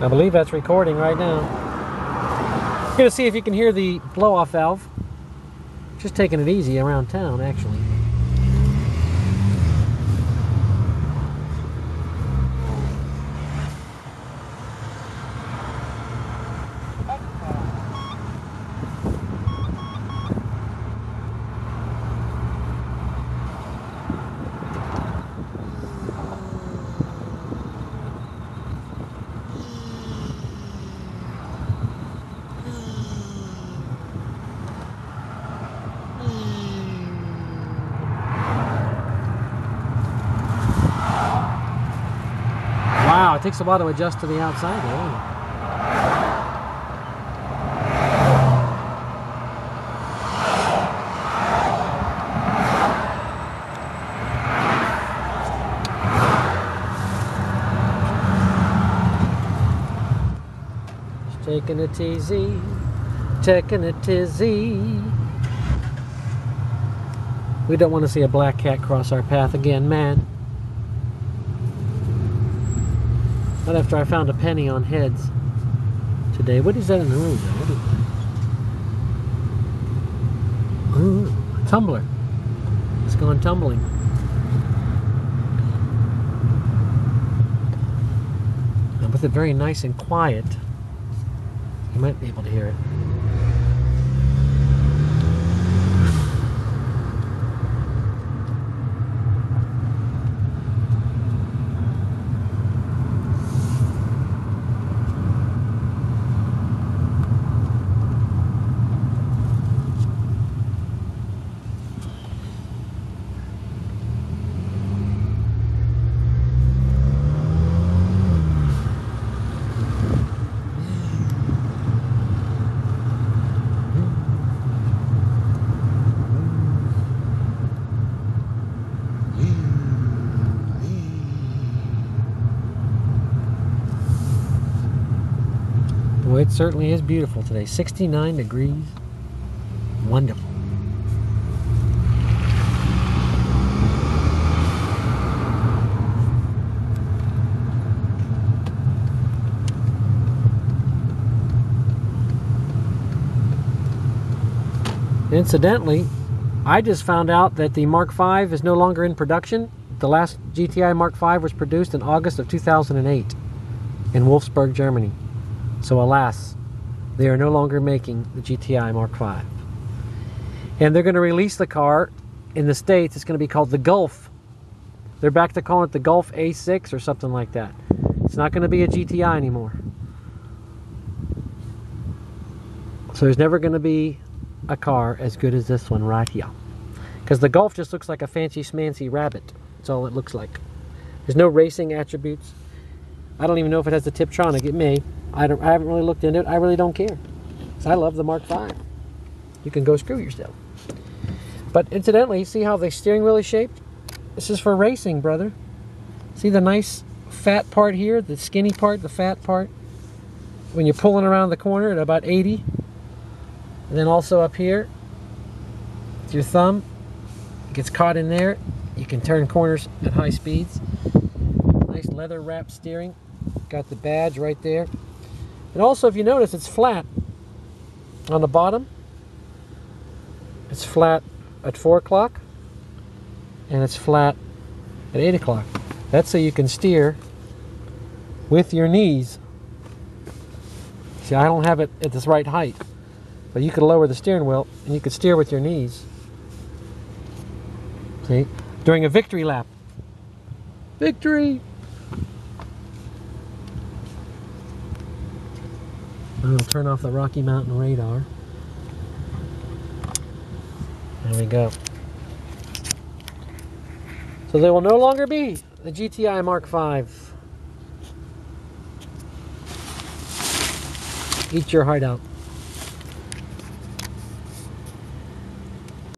I believe that's recording right now. You're going to see if you can hear the blow-off valve. Just taking it easy around town, actually. Wow, it takes a while to adjust to the outside there, doesn't it? Just taking it easy, taking it easy. We don't want to see a black cat cross our path again, man. Not after I found a penny on heads today. What is that in the room? What is that? Ooh, a tumbler. It's gone tumbling. And with it very nice and quiet, you might be able to hear it. Boy, it certainly is beautiful today. 69 degrees. Wonderful. Incidentally, I just found out that the Mark V is no longer in production. The last GTI Mark V was produced in August of 2008 in Wolfsburg, Germany. So alas, they are no longer making the GTI Mark V. And they're going to release the car in the States. It's going to be called the Gulf. They're back to calling it the Gulf A6 or something like that. It's not going to be a GTI anymore. So there's never going to be a car as good as this one right here. Because the Gulf just looks like a fancy schmancy rabbit. That's all it looks like. There's no racing attributes. I don't even know if it has the Tiptronic. It may. I haven't really looked into it. I really don't care. Because I love the Mark V. You can go screw yourself. But incidentally, see how the steering wheel is shaped? This is for racing, brother. See the nice fat part here? The skinny part, the fat part? When you're pulling around the corner at about 80. And then also up here, with your thumb, it gets caught in there. You can turn corners at high speeds. Nice leather wrapped steering. Got the badge right there. And also, if you notice, it's flat on the bottom. It's flat at 4 o'clock. And it's flat at 8 o'clock. That's so you can steer with your knees. See, I don't have it at this right height. But you could lower the steering wheel and you could steer with your knees. See? During a victory lap. Victory! I'll turn off the Rocky Mountain radar. There we go. So there will no longer be the GTI Mark V. Eat your heart out.